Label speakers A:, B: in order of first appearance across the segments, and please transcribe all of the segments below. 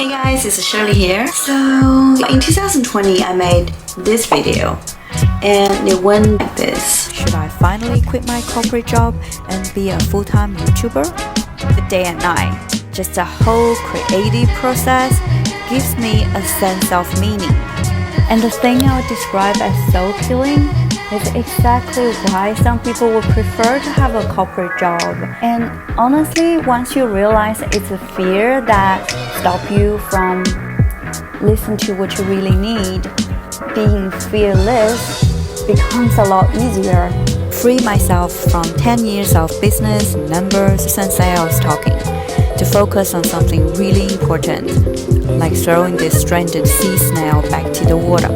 A: Hey guys, it's Shirley here. So in 2020 I made this video and it went like this.
B: Should I finally quit my corporate job and be a full-time YouTuber? The day and night, just the whole creative process gives me a sense of meaning. And the thing I would describe as soul killing is exactly why some people would prefer to have a corporate job. And honestly, once you realize it's a fear that stops you from listening to what you really need, being fearless becomes a lot easier. Free myself from 10 years of business, numbers, and sales talking to focus on something really important, like throwing this stranded sea snail back to the water.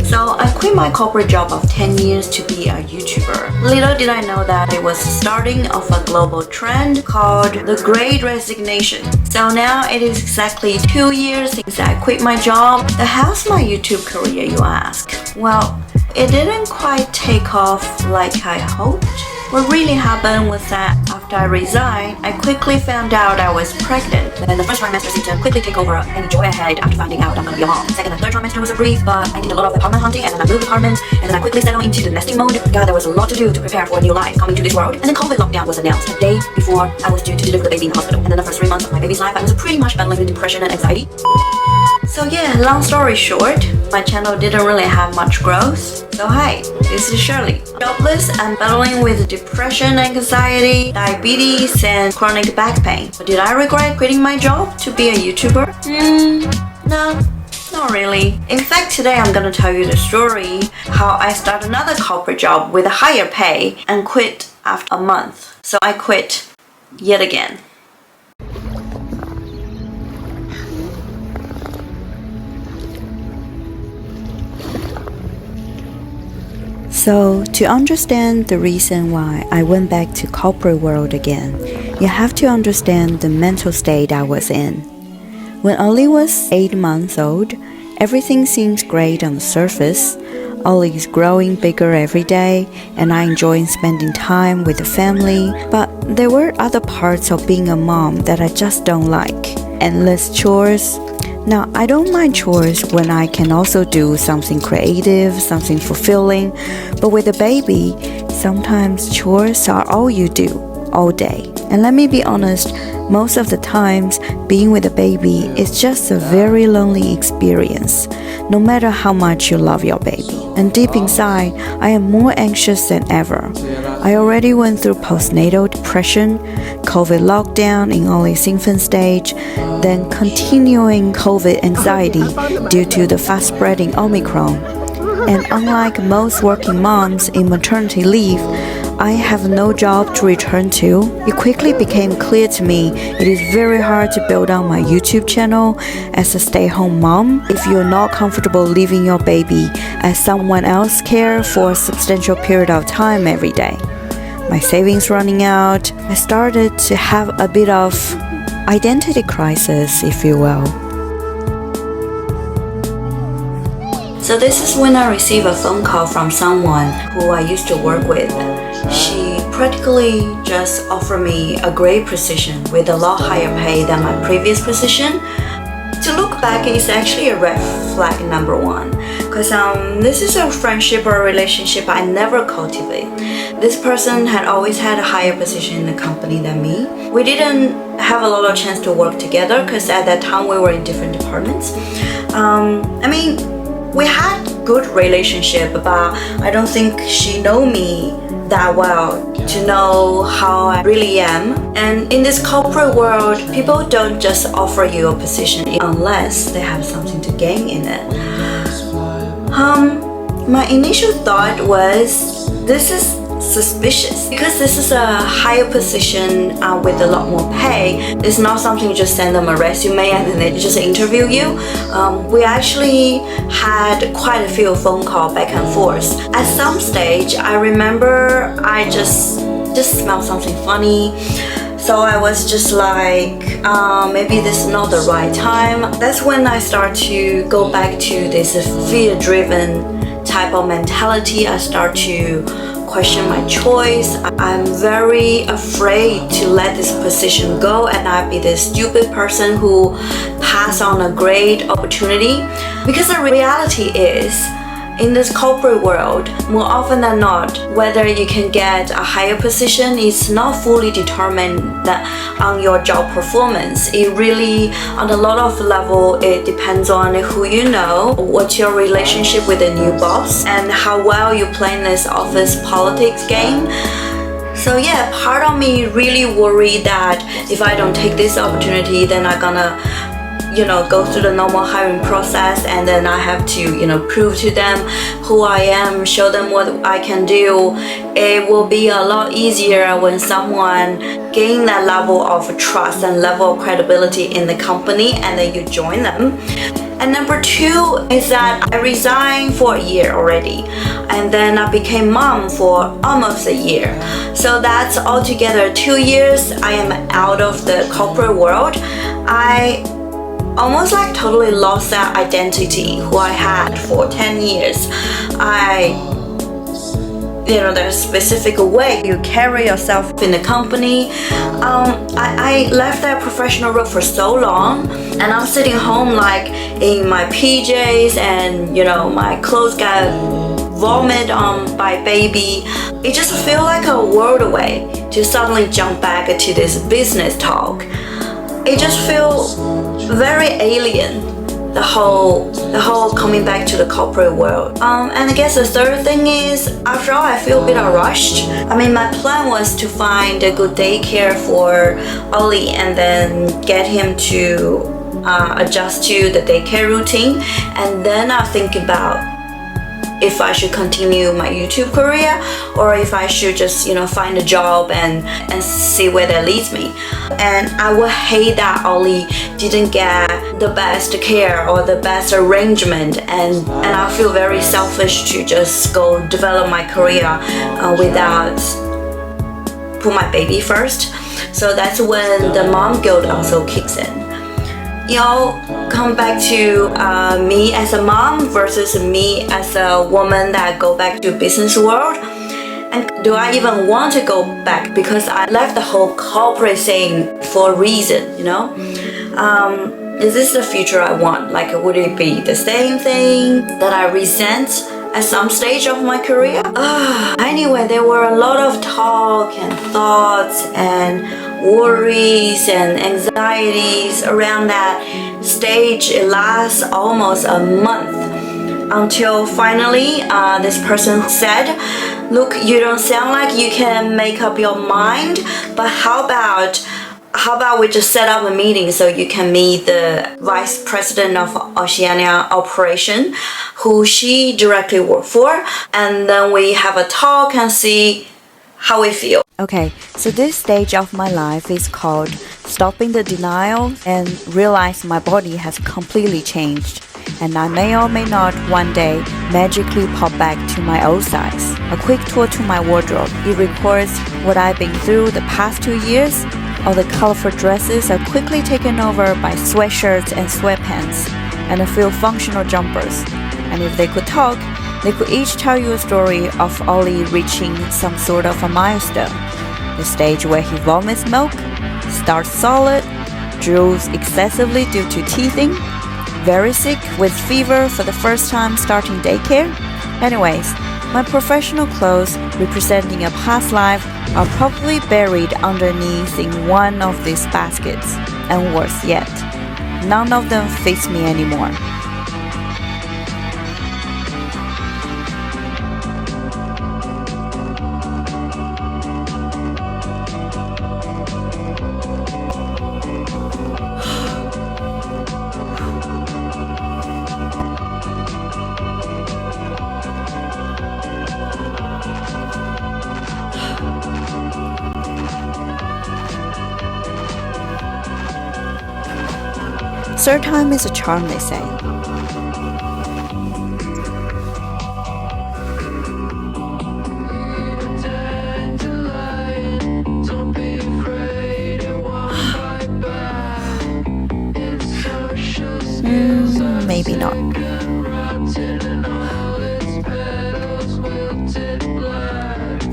A: So I quit my corporate job of 10 years to be a YouTuber. Little did I know that it was the starting of a global trend called the Great Resignation. So now it is exactly 2 years since I quit my job. So how's my YouTube career, you ask? Well, it didn't quite take off like I hoped. What really happened was that after I resigned, I quickly found out I was pregnant. Then the first trimester seemed to quickly take over any joy I had after finding out I'm gonna be a mom. Second and third trimester was a brief, but I did a lot of apartment hunting and then I moved apartments and then I quickly settled into the nesting mode. God, there was a lot to do to prepare for a new life coming to this world. And then COVID lockdown was announced the day before I was due to deliver the baby in the hospital. And then the first 3 months of my baby's life, I was pretty much battling with depression and anxiety. So yeah, long story short, my channel didn't really have much growth. So hi, this is Shirley. Jobless and battling with depression, anxiety, diabetes, and chronic back pain. But did I regret quitting my job to be a YouTuber? No, not really. In fact, today I'm gonna tell you the story how I started another corporate job with a higher pay and quit after a month. So I quit yet again.
B: So, to understand the reason why I went back to corporate world again, you have to understand the mental state I was in. When Ollie was 8 months old, everything seems great on the surface. Ollie is growing bigger every day, and I enjoy spending time with the family. But there were other parts of being a mom that I just don't like. Endless chores. Now, I don't mind chores when I can also do something creative, something fulfilling, but with a baby, sometimes chores are all you do, all day. And let me be honest, most of the times, being with a baby is just a very lonely experience, no matter how much you love your baby. And deep inside, I am more anxious than ever. I already went through postnatal depression, COVID lockdown in Ollie's infant stage, then continuing COVID anxiety due to the fast-spreading Omicron. And unlike most working moms in maternity leave, I have no job to return to. It quickly became clear to me it is very hard to build on my YouTube channel as a stay-home mom if you're not comfortable leaving your baby as someone else care for a substantial period of time every day. My savings running out, I started to have a bit of identity crisis, if you will.
A: So this is when I received a phone call from someone who I used to work with. She practically just offered me a great position with a lot higher pay than my previous position. To look back, it's actually a red flag number one, because this is a friendship or a relationship I never cultivate. This person had always had a higher position in the company than me. We didn't have a lot of chance to work together because at that time we were in different departments. We had good relationship, but I don't think she know me that well to know how I really am. And in this corporate world, people don't just offer you a position unless they have something to gain in it. My initial thought was this is suspicious because this is a higher position with a lot more pay. It's not something you just send them a resume and then they just interview you. We actually had quite a few phone calls back and forth. At some stage, I remember I just smelled something funny. So I was just like, maybe this is not the right time. That's when I start to go back to this fear-driven type of mentality. I start to question my choice. I'm very afraid to let this position go and I'll be this stupid person who pass pass on a great opportunity. Because the reality is, in this corporate world, more often than not, whether you can get a higher position is not fully determined on your job performance. It really, on a lot of level, it depends on who you know, what's your relationship with the new boss, and how well you play in this office politics game. So yeah, part of me really worried that if I don't take this opportunity, then I'm gonna go through the normal hiring process, and then I have to prove to them who I am, show them what I can do. It will be a lot easier when someone gain that level of trust and level of credibility in the company, and then you join them. And number two is that I resigned for a year already, and then I became mom for almost a year. So that's altogether 2 years I am out of the corporate world. I almost like totally lost that identity who I had for 10 years. There's a specific way you carry yourself in the company. I left that professional role for so long, and I'm sitting home like in my PJs, and my clothes got vomit on by baby. It just feels like a world away to suddenly jump back to this business talk. It just feels very alien, the whole coming back to the corporate world. And I guess the third thing is, after all, I feel a bit rushed. I mean, my plan was to find a good daycare for Ollie, and then get him to adjust to the daycare routine, and then I think about if I should continue my YouTube career, or if I should just find a job and see where that leads me. And I would hate that Ollie didn't get the best care or the best arrangement, and I feel very selfish to just go develop my career without put my baby first. So that's when the mom guilt also kicks in. Come back to me as a mom versus me as a woman that go back to business world. And do I even want to go back? Because I left the whole corporate thing for a reason, Is this the future I want? Like, would it be the same thing that I resent at some stage of my career? Anyway, there were a lot of talk and thoughts and worries and anxieties around that stage. It lasts almost a month, until finally this person said, look, you don't sound like you can make up your mind, but how about we just set up a meeting so you can meet the vice president of Oceania operation, who she directly worked for, and then we have a talk and see how we feel.
B: Okay, so this stage of my life is called stopping the denial and realize my body has completely changed, and I may or may not one day magically pop back to my old size. A quick tour to my wardrobe. It records what I've been through the past 2 years. All the colorful dresses are quickly taken over by sweatshirts and sweatpants, and a few functional jumpers. And if they could talk, they could each tell you a story of Ollie reaching some sort of a milestone. The stage where he vomits milk, starts solid, drools excessively due to teething, very sick with fever for the first time starting daycare. Anyways, my professional clothes representing a past life are probably buried underneath in one of these baskets. And worse yet, none of them fits me anymore. Third time is a charm, they say. Maybe not.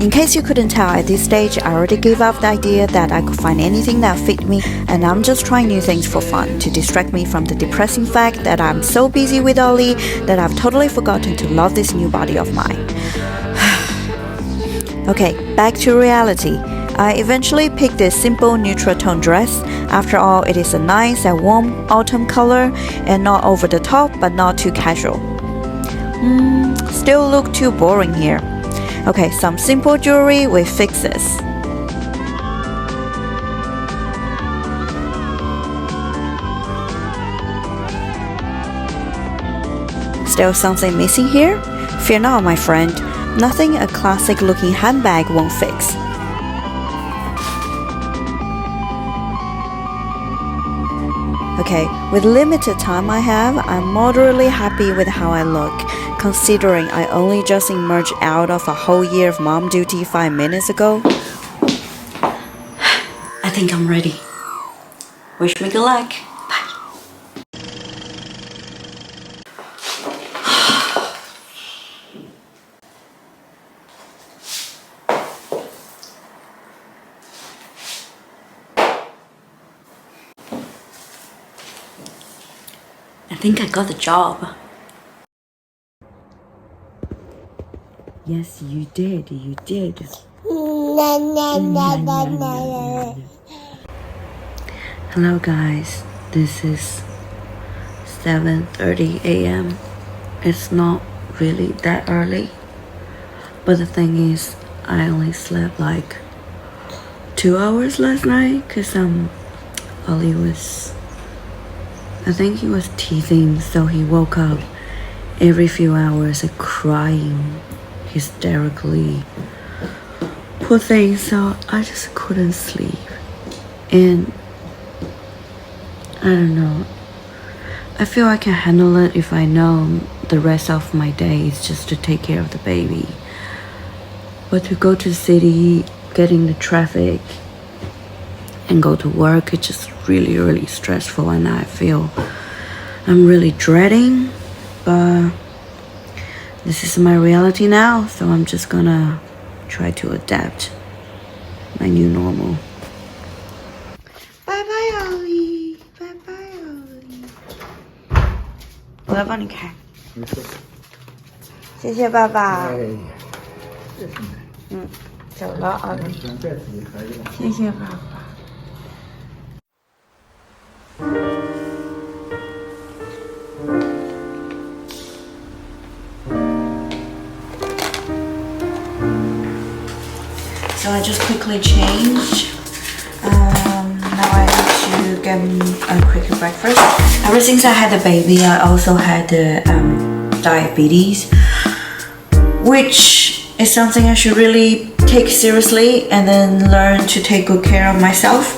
B: In case you couldn't tell, at this stage I already gave up the idea that I could find anything that fit me, and I'm just trying new things for fun to distract me from the depressing fact that I'm so busy with Ollie that I've totally forgotten to love this new body of mine. Okay, back to reality. I eventually picked this simple neutral tone dress. After all, it is a nice and warm autumn color and not over the top but not too casual. Still look too boring here. Okay, some simple jewelry with fixes. Still something missing here? Fear not, my friend. Nothing a classic looking handbag won't fix. Okay, with limited time I have, I'm moderately happy with how I look, considering I only just emerged out of a whole year of mom duty 5 minutes ago.
A: I think I'm ready. Wish me good luck. Bye. I think I got the job.
B: Yes, you did. Hello guys, this is 7:30 a.m. It's not really that early, but the thing is I only slept like 2 hours last night because Ollie was, I think he was teething, so he woke up every few hours and crying hysterically. Poor thing, so I just couldn't sleep. And I don't know, I feel I can handle it if I know the rest of my day is just to take care of the baby. But to go to the city, get in the traffic and go to work, it's just really stressful, and I feel I'm really dreading, but this is my reality now, so I'm just gonna try to adapt my new normal. Bye bye Ollie, bye bye Ollie。我来帮你开。谢谢爸爸。走了啊。谢谢爸爸。So I just quickly changed. Now I have to get a quick breakfast. Ever since I had the baby, I also had the diabetes, which is something I should really take seriously and then learn to take good care of myself.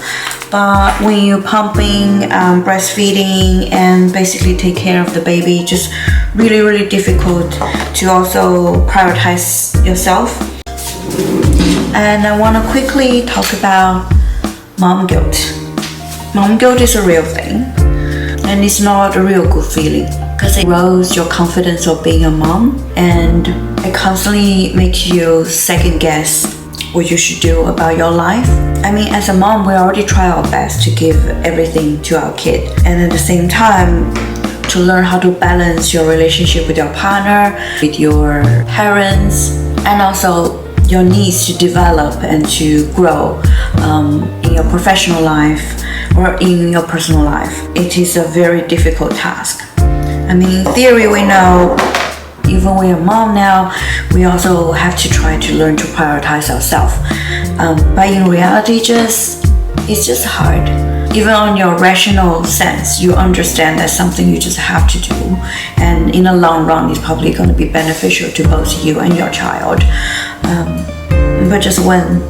B: But when you're pumping, breastfeeding, and basically take care of the baby, just really difficult to also prioritize yourself. And I want to quickly talk about mom guilt. Mom guilt is a real thing, and it's not a real good feeling because it erodes your confidence of being a mom, and it constantly makes you second guess what you should do about your life. I mean, as a mom, we already try our best to give everything to our kid, and at the same time to learn how to balance your relationship with your partner, with your parents, and also your needs to develop and to grow in your professional life or in your personal life. It is a very difficult task. I mean, in theory, we know even when we're a mom now, we also have to try to learn to prioritize ourselves. But in reality, it's just hard. Even on your rational sense, you understand that's something you just have to do, and in the long run, it's probably going to be beneficial to both you and your child. But just when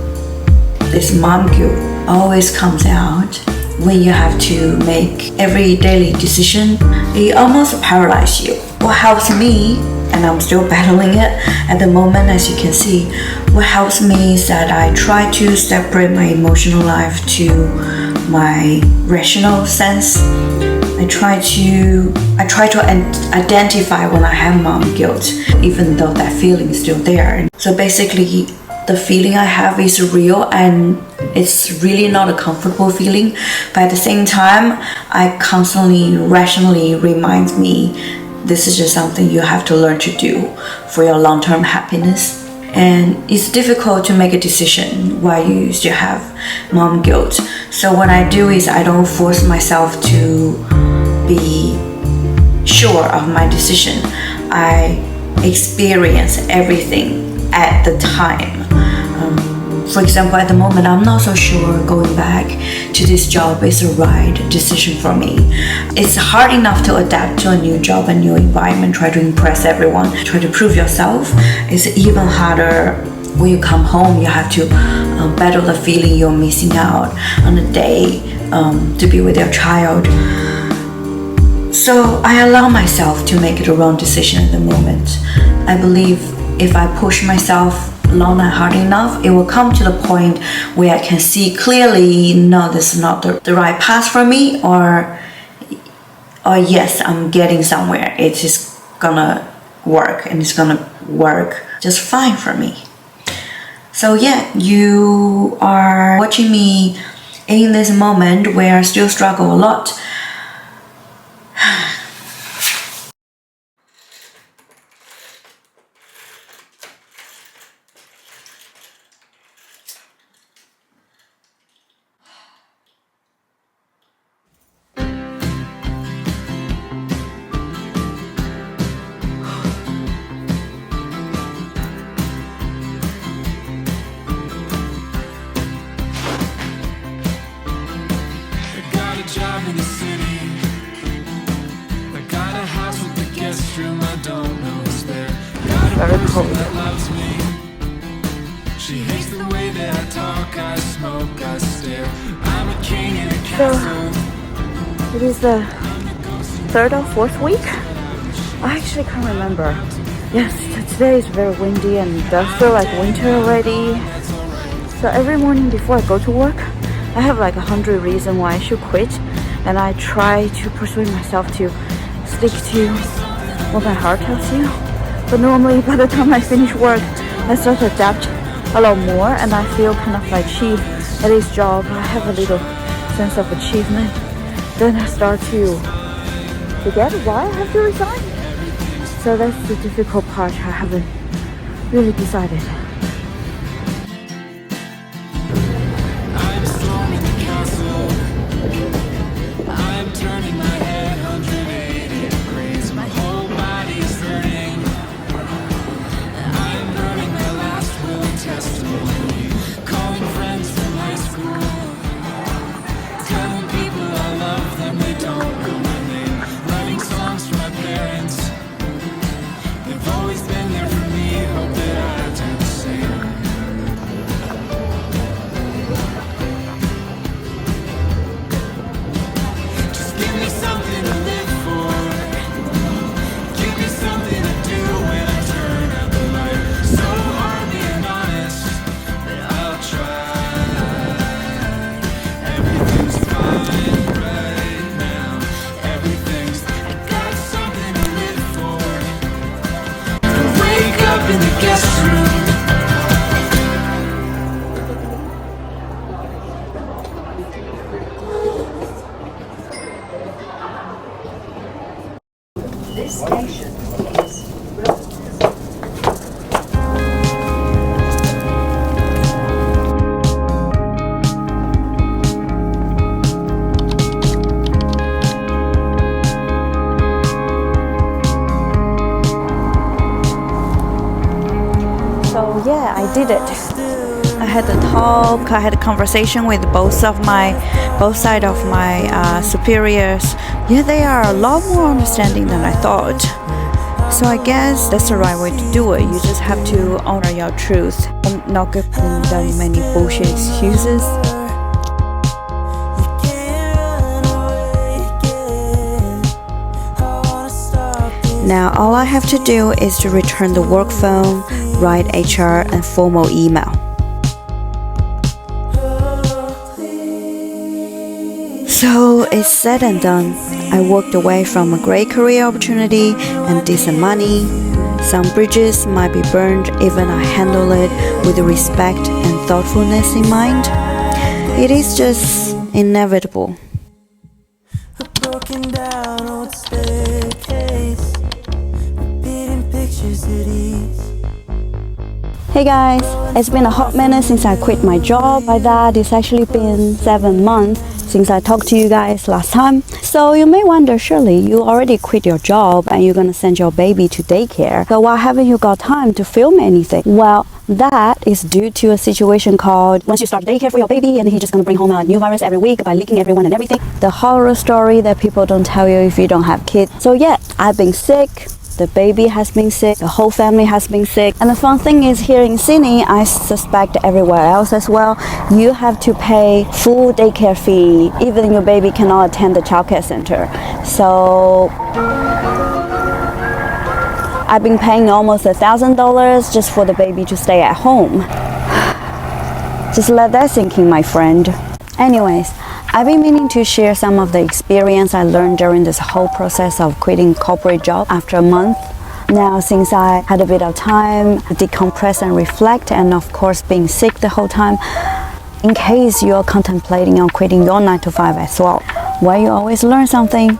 B: this mom guilt always comes out, when you have to make every daily decision, it almost paralyzes you. What helps me, and I'm still battling it at the moment, as you can see, what helps me is that I try to separate my emotional life to my rational sense. I try to identify when I have mom guilt, even though that feeling is still there. So basically,
A: the feeling I have is real and it's really not a comfortable feeling. But at the same time, I constantly, rationally remind me this is just something you have to learn to do for your long-term happiness. And it's difficult to make a decision while you still have mom guilt. So what I do is I don't force myself to be sure of my decision. I experience everything at the time. For example, at the moment, I'm not so sure going back to this job is the right decision for me. It's hard enough to adapt to a new job, a new environment, try to impress everyone, try to prove yourself. It's even harder when you come home. You have to battle the feeling you're missing out on a day to be with your child. So I allow myself to make the wrong decision at the moment. I believe if I push myself long and hard enough, it will come to the point where I can see clearly, no, this is not the right path for me, or yes, I'm getting somewhere. It is gonna work and it's gonna work just fine for me. So yeah, you are watching me in this moment where I still struggle a lot.
C: Job in the city. I got a house with a guest room. I don't know who's there. Got a person that loves me. She hates the way that I talk, I smoke, I stare. I'm a king in a castle.
B: It is the third or fourth week. I actually can't remember. Yes, today is very windy and it does feel like winter already. So every morning before I go to work, I have like 100 reasons why I should quit, and I try to persuade myself to stick to what my heart tells you. But normally by the time I finish work, I start to adapt a lot more and I feel kind of like achieve at this job. I have a little sense of achievement. Then I start to forget why I have to resign. So that's the difficult part. I haven't really decided.
C: In the guest room.
D: This station is
B: Yeah, I did it. I had a talk. I had a conversation with both sides of my superiors. Yeah, they are a lot more understanding than I thought. So I guess that's the right way to do it. You just have to honor your truth and not give them many bullshit excuses. Now all I have to do is to return the work phone, write HR and formal email. So it's said and done. I walked away from a great career opportunity and decent money. Some bridges might be burned, even I handle it with respect and thoughtfulness in mind. It is just inevitable.
E: A broken down old staircase, repeating pictures at ease.
B: Hey guys, it's been a hot minute since I quit my job. By that, it's actually been 7 months since I talked to you guys last time. So you may wonder, surely you already quit your job and you're gonna send your baby to daycare. So why haven't you got time to film anything? Well, that is due to a situation called once you start daycare for your baby and he's just gonna bring home a new virus every week by leaking everyone and everything. The horror story that people don't tell you if you don't have kids. So yeah, I've been sick. The baby has been sick, the whole family has been sick. And the fun thing is here in Sydney, I suspect everywhere else as well, you have to pay full daycare fee even your baby cannot attend the childcare center. So I've been paying almost $1,000 just for the baby to stay at home. Just let that sink in, my friend. Anyways, I've been meaning to share some of the experience I learned during this whole process of quitting corporate job after a month. Now, since I had a bit of time to decompress and reflect, and of course being sick the whole time, in case you're contemplating on quitting your 9 to 5 as well, where you always learn something.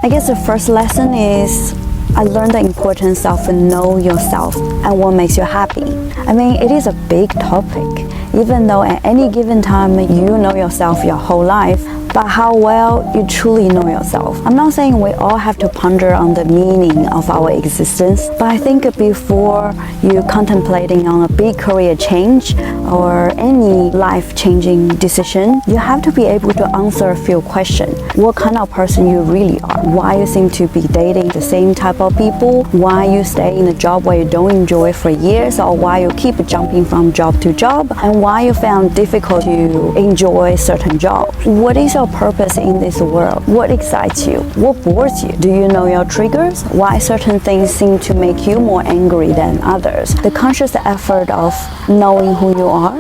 B: I guess the first lesson is I learned the importance of know yourself and what makes you happy. I mean, it is a big topic, even though at any given time you know yourself your whole life, but how well you truly know yourself. I'm not saying we all have to ponder on the meaning of our existence, but I think before you contemplating on a big career change or any life-changing decision, you have to be able to answer a few questions. What kind of person you really are? Why you seem to be dating the same type of people? Why you stay in a job where you don't enjoy for years, or why you keep jumping from job to job? And why you found difficult to enjoy certain jobs? What is your purpose in this world? What excites you? What bores you? Do you know your triggers? Why certain things seem to make you more angry than others? The conscious effort of knowing who you are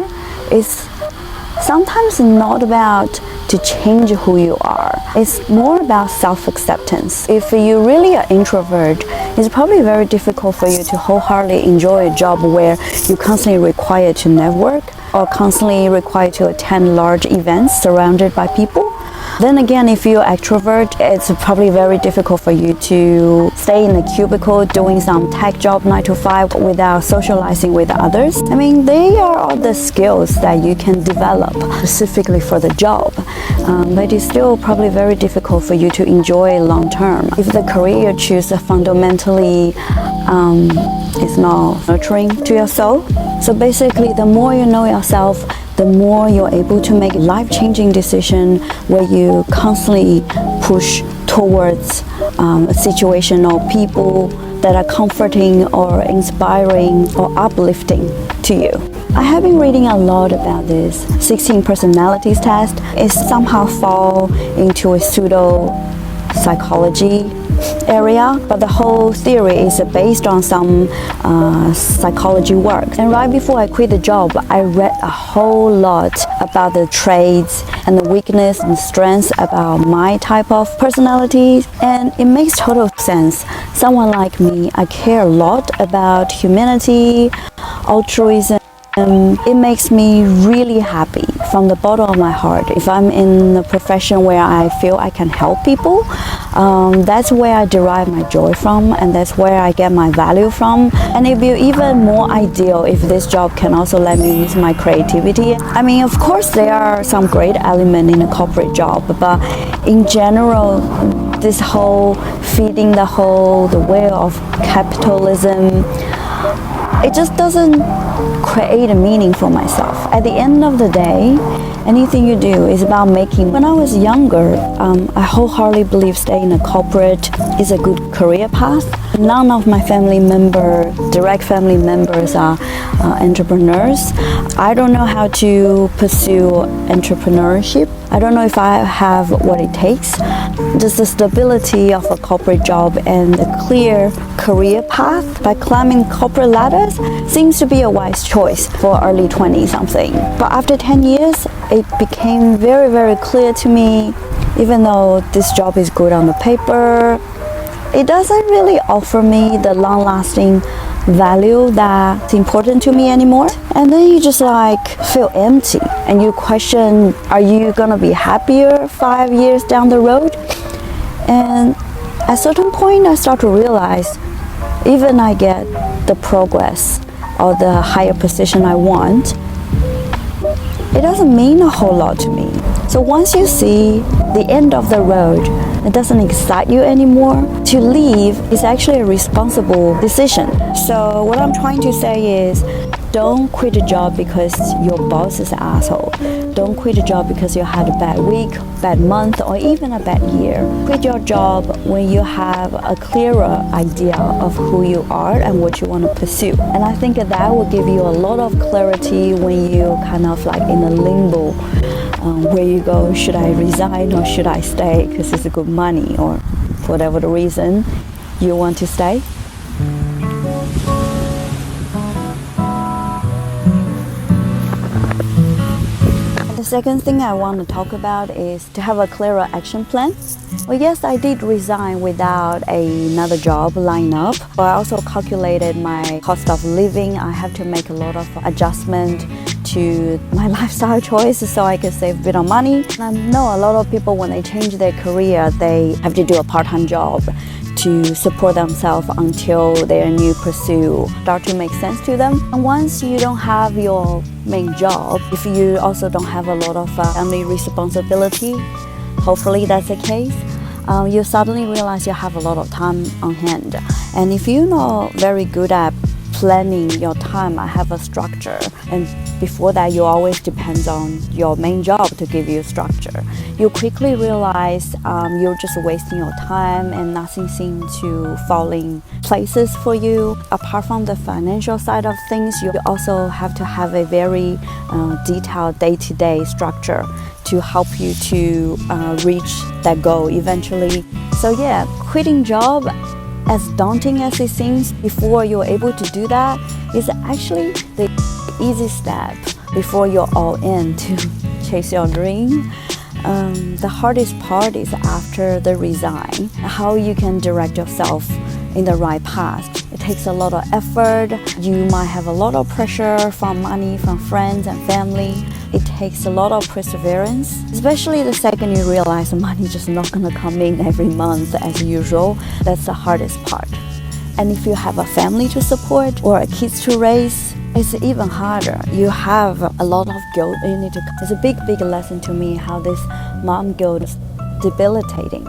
B: is sometimes not about to change who you are. It's more about self-acceptance. If you really are introvert, it's probably very difficult for you to wholeheartedly enjoy a job where you're constantly required to network or constantly required to attend large events surrounded by people. Then again, if you're extrovert, it's probably very difficult for you to stay in a cubicle doing some tech job 9 to 5 without socializing with others. I mean, they are all the skills that you can develop specifically for the job, but it's still probably very difficult for you to enjoy long term. If the career you choose fundamentally is not nurturing to your soul. So basically, the more you know yourself, the more you're able to make life-changing decisions where you constantly push towards a situation or people that are comforting or inspiring or uplifting to you. I have been reading a lot about this 16 personalities test. It somehow fall into a pseudo psychology area, but the whole theory is based on some psychology work. And right before I quit the job, I read a whole lot about the traits and the weakness and strengths about my type of personality, and it makes total sense. Someone like me, I care a lot about humanity, altruism. It makes me really happy from the bottom of my heart. If I'm in a profession where I feel I can help people, that's where I derive my joy from, and that's where I get my value from. And it'd be even more ideal if this job can also let me use my creativity. I mean, of course, there are some great elements in a corporate job, but in general, this whole feeding the wheel of capitalism, it just doesn't create a meaning for myself. At the end of the day, anything you do is about making. When I was younger, I wholeheartedly believe staying in a corporate is a good career path. None of my direct family members are entrepreneurs. I don't know how to pursue entrepreneurship. I don't know if I have what it takes. Just the stability of a corporate job and a clear career path by climbing corporate ladders seems to be a wise choice for early 20-something. But after 10 years, it became very, very clear to me even though this job is good on the paper, it doesn't really offer me the long-lasting value that's important to me anymore. And then you just like feel empty and you question, are you gonna be happier 5 years down the road? And at a certain point I start to realize, even I get the progress or the higher position I want, it doesn't mean a whole lot to me. So once you see the end of the road, it doesn't excite you anymore, to leave is actually a responsible decision. So what I'm trying to say is, don't quit a job because your boss is an asshole. Don't quit a job because you had a bad week, bad month, or even a bad year. Quit your job when you have a clearer idea of who you are and what you want to pursue. And I think that will give you a lot of clarity when you kind of like in a limbo, where you go, should I resign or should I stay because it's good money, or for whatever the reason you want to stay. The second thing I want to talk about is to have a clearer action plan. Well, yes, I did resign without another job lined up, but I also calculated my cost of living. I have to make a lot of adjustment to my lifestyle choices so I can save a bit of money. And I know a lot of people, when they change their career, they have to do a part-time job to support themselves until their new pursuit start to make sense to them. And once you don't have your main job, if you also don't have a lot of family responsibility, hopefully that's the case, you suddenly realize you have a lot of time on hand. And if you're not very good at planning your time, I have a structure, and before that you always depend on your main job to give you structure. You quickly realize you're just wasting your time and nothing seems to fall in places for you. Apart from the financial side of things, you also have to have a very detailed day-to-day structure to help you to reach that goal eventually. So yeah, quitting job, as daunting as it seems, before you're able to do that, is actually the easy step before you're all in to chase your dream. The hardest part is after the resign, how you can direct yourself in the right path. It takes a lot of effort. You might have a lot of pressure from money, from friends and family. It takes a lot of perseverance, especially the second you realize the money is just not going to come in every month as usual. That's the hardest part. And if you have a family to support or kids to raise, it's even harder. You have a lot of guilt. It's a big lesson to me how this mom guilt is debilitating.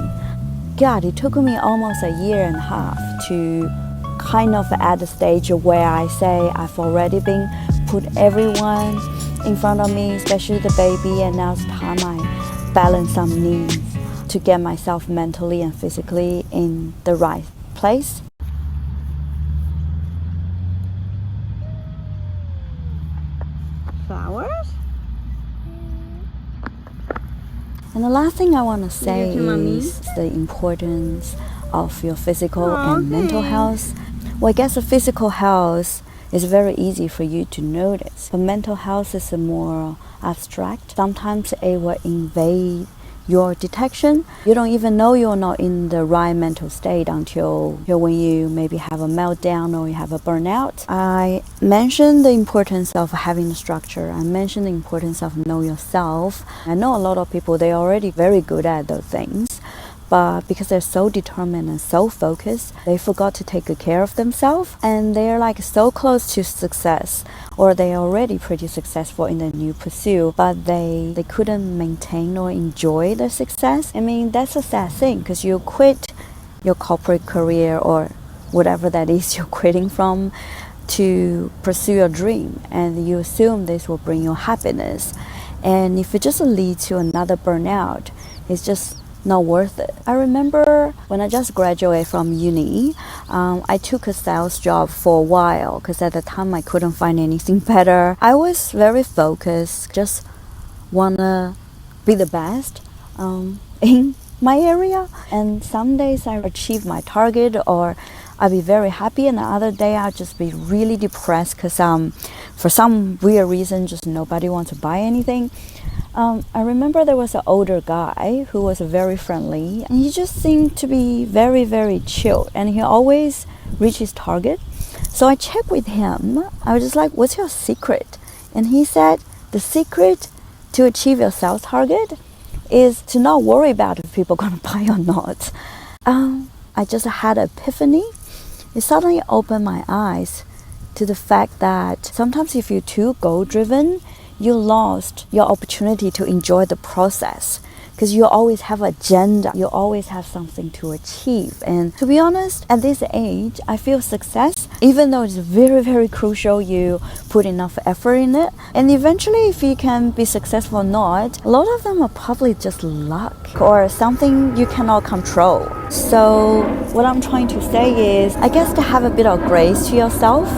B: God, it took me almost a year and a half to kind of at the stage where I say I've already been put everyone in front of me, especially the baby, and now it's time I balance some needs to get myself mentally and physically in the right place. Flowers? And the last thing I want to say is the importance of your physical and mental health. Well, I guess the physical health is very easy for you to notice, but mental health is more abstract. Sometimes it will invade your detection. You don't even know you're not in the right mental state until when you maybe have a meltdown or you have a burnout. I mentioned the importance of having a structure. I mentioned the importance of know yourself. I know a lot of people, they're already very good at those things, but because they're so determined and so focused, they forgot to take good care of themselves, and they're like so close to success, or they're already pretty successful in their new pursuit, but they couldn't maintain or enjoy their success. I mean, that's a sad thing, because you quit your corporate career or whatever that is you're quitting from to pursue your dream, and you assume this will bring you happiness. And if it just leads to another burnout, it's just not worth it. I remember when I just graduated from uni, I took a sales job for a while because at the time I couldn't find anything better. I was very focused, just wanna be the best in my area. And some days I achieve my target or I'll be very happy, and the other day I'll just be really depressed because for some weird reason just nobody wants to buy anything. I remember there was an older guy who was very friendly, and he just seemed to be very, very chill, and he always reached his target. So I checked with him. I was just like, what's your secret? And he said, the secret to achieve your sales target is to not worry about if people are going to buy or not. I just had an epiphany. It suddenly opened my eyes to the fact that sometimes if you're too goal-driven, you lost your opportunity to enjoy the process, because you always have an agenda, you always have something to achieve. And to be honest, at this age, I feel success, even though it's very, very crucial you put enough effort in it. And eventually, if you can be successful or not, a lot of them are probably just luck or something you cannot control. So what I'm trying to say is, I guess to have a bit of grace to yourself.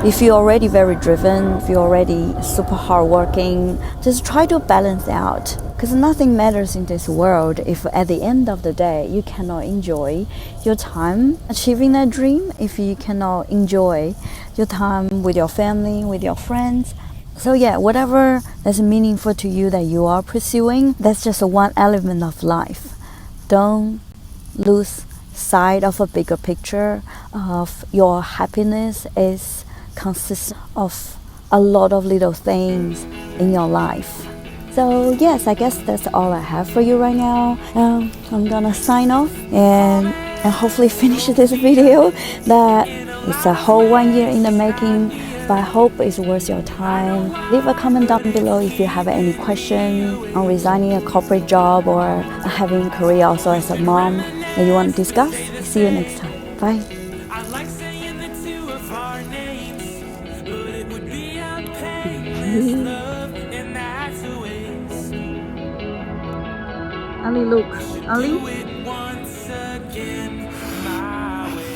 B: If you're already very driven, if you're already super hardworking, just try to balance out. Because nothing matters in this world if at the end of the day you cannot enjoy your time achieving that dream, if you cannot enjoy your time with your family, with your friends. So yeah, whatever that's meaningful to you that you are pursuing, that's just one element of life. Don't lose sight of a bigger picture of your happiness is consistent of a lot of little things in your life. So yes, I guess that's all I have for you right now. I'm gonna sign off and hopefully finish this video that it's a whole 1 year in the making, but I hope it's worth your time. Leave a comment down below if you have any question on resigning a corporate job or having a career also as a mom that you want to discuss. See you next time. Bye.
E: I like saying the two of our names, but it would be a painless love, and that's a waste.
B: Ali, look. Ali?
E: Do it once again my way.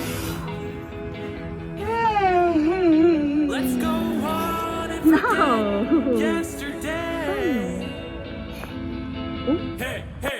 E: Let's go on and forget yesterday. Hey, hey.